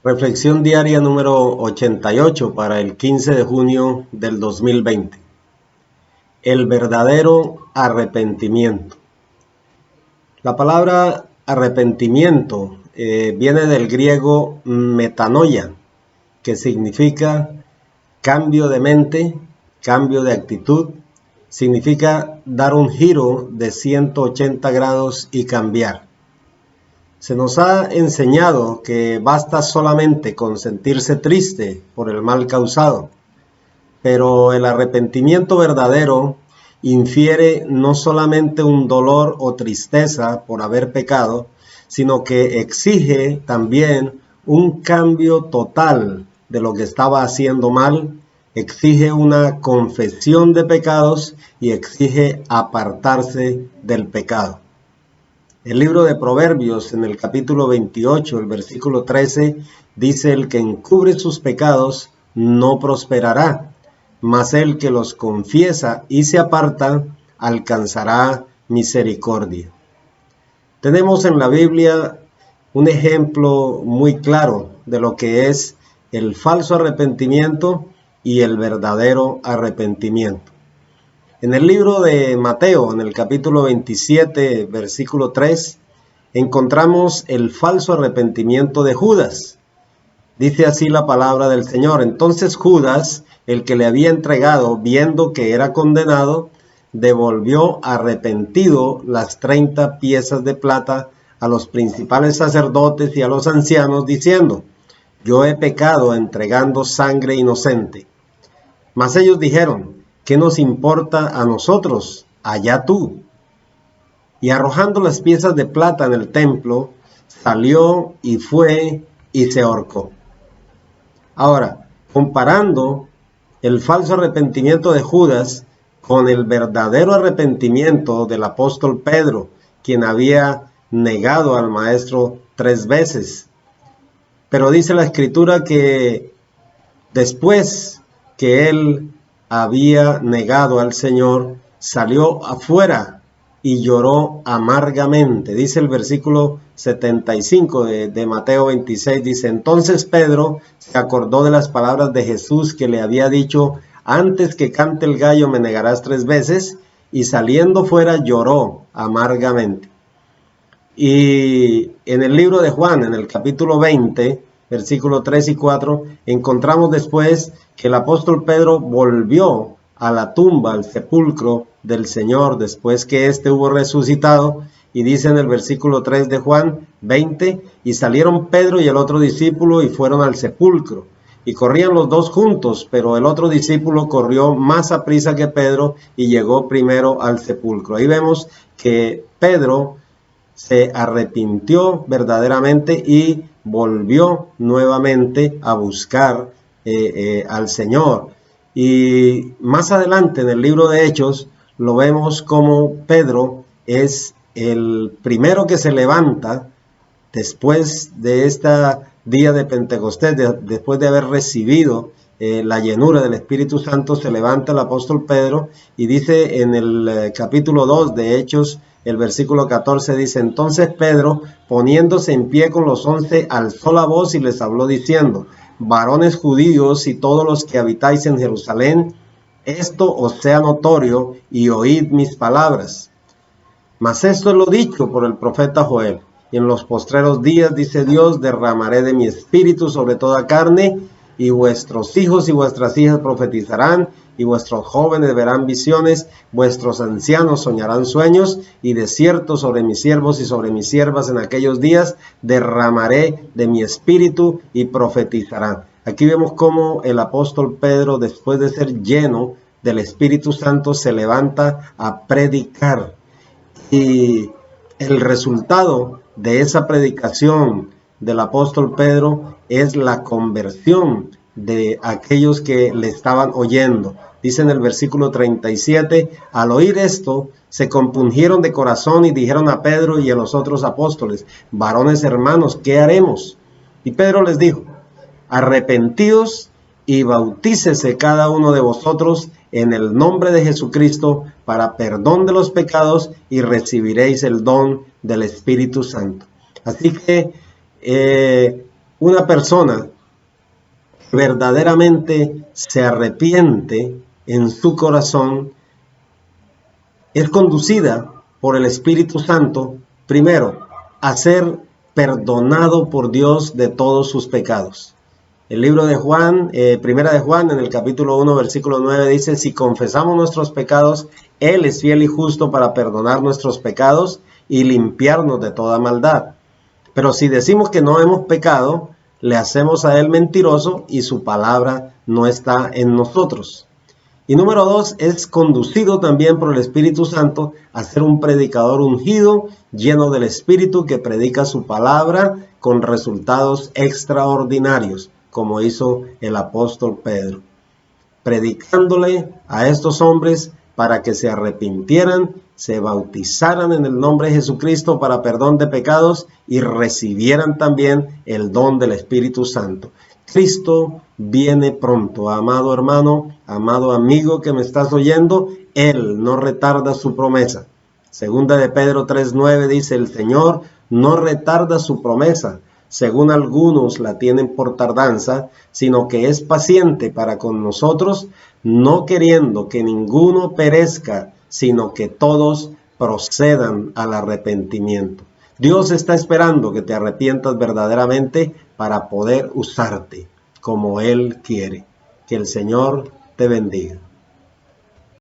Reflexión diaria número 88 para el 15 de junio del 2020. El verdadero arrepentimiento. La palabra arrepentimiento viene del griego metanoia, que significa cambio de mente, cambio de actitud, significa dar un giro de 180 grados y cambiar. Se nos ha enseñado que basta solamente con sentirse triste por el mal causado, pero el arrepentimiento verdadero infiere no solamente un dolor o tristeza por haber pecado, sino que exige también un cambio total de lo que estaba haciendo mal, exige una confesión de pecados y exige apartarse del pecado. El libro de Proverbios, en el capítulo 28, el versículo 13, dice: el que encubre sus pecados no prosperará, mas el que los confiesa y se aparta alcanzará misericordia. Tenemos en la Biblia un ejemplo muy claro de lo que es el falso arrepentimiento y el verdadero arrepentimiento. En el libro de Mateo, en el capítulo 27, versículo 3, encontramos el falso arrepentimiento de Judas. Dice así la palabra del Señor: entonces Judas, el que le había entregado, viendo que era condenado, devolvió arrepentido las 30 piezas de plata a los principales sacerdotes y a los ancianos, diciendo: yo he pecado entregando sangre inocente. Mas ellos dijeron: ¿qué nos importa a nosotros? Allá tú. Y arrojando las piezas de plata en el templo, salió y fue y se ahorcó. Ahora, comparando el falso arrepentimiento de Judas con el verdadero arrepentimiento del apóstol Pedro, quien había negado al maestro 3 veces. Pero dice la escritura que después que él había negado al Señor, salió afuera y lloró amargamente. Dice el versículo 75 de Mateo 26, dice: entonces Pedro se acordó de las palabras de Jesús que le había dicho: antes que cante el gallo me negarás 3 veces, y saliendo fuera lloró amargamente. Y en el libro de Juan, en el capítulo 20, versículos 3 y 4, encontramos después que el apóstol Pedro volvió a la tumba, al sepulcro del Señor, después que éste hubo resucitado, y dice en el versículo 3 de Juan 20, y salieron Pedro y el otro discípulo y fueron al sepulcro, y corrían los dos juntos, pero el otro discípulo corrió más aprisa que Pedro y llegó primero al sepulcro. Ahí vemos que Pedro se arrepintió verdaderamente y volvió nuevamente a buscar al Señor. Y más adelante en el libro de Hechos lo vemos como Pedro es el primero que se levanta después de este día de Pentecostés, después de haber recibido la llenura del Espíritu Santo. Se levanta el apóstol Pedro y dice en el capítulo 2 de Hechos, el versículo 14, dice: entonces Pedro, poniéndose en pie con los 11, alzó la voz y les habló diciendo: varones judíos y todos los que habitáis en Jerusalén, esto os sea notorio y oíd mis palabras. Mas esto es lo dicho por el profeta Joel: y en los postreros días, dice Dios, derramaré de mi espíritu sobre toda carne, y vuestros hijos y vuestras hijas profetizarán, y vuestros jóvenes verán visiones, vuestros ancianos soñarán sueños, y de cierto sobre mis siervos y sobre mis siervas en aquellos días derramaré de mi espíritu y profetizarán. Aquí vemos cómo el apóstol Pedro, después de ser lleno del Espíritu Santo, se levanta a predicar. Y el resultado de esa predicación del apóstol Pedro es la conversión de aquellos que le estaban oyendo. Dice en el versículo 37, al oír esto, se compungieron de corazón y dijeron a Pedro y a los otros apóstoles: varones hermanos, ¿qué haremos? Y Pedro les dijo: arrepentidos y bautícese cada uno de vosotros en el nombre de Jesucristo para perdón de los pecados, y recibiréis el don del Espíritu Santo. Así que Una persona verdaderamente se arrepiente en su corazón es conducida por el Espíritu Santo, primero, a ser perdonado por Dios de todos sus pecados. El libro de Juan, primera de Juan, en el capítulo 1, versículo 9, dice: si confesamos nuestros pecados, Él es fiel y justo para perdonar nuestros pecados y limpiarnos de toda maldad. Pero si decimos que no hemos pecado, le hacemos a Él mentiroso y su palabra no está en nosotros. Y número 2, es conducido también por el Espíritu Santo a ser un predicador ungido, lleno del Espíritu, que predica su palabra con resultados extraordinarios, como hizo el apóstol Pedro, predicándole a estos hombres para que se arrepintieran, se bautizaran en el nombre de Jesucristo para perdón de pecados y recibieran también el don del Espíritu Santo. Cristo viene pronto, amado hermano, amado amigo que me estás oyendo. Él no retarda su promesa. Segunda de Pedro 3:9 dice: el Señor no retarda su promesa, según algunos la tienen por tardanza, sino que es paciente para con nosotros, no queriendo que ninguno perezca, sino que todos procedan al arrepentimiento. Dios está esperando que te arrepientas verdaderamente para poder usarte como Él quiere. Que el Señor te bendiga.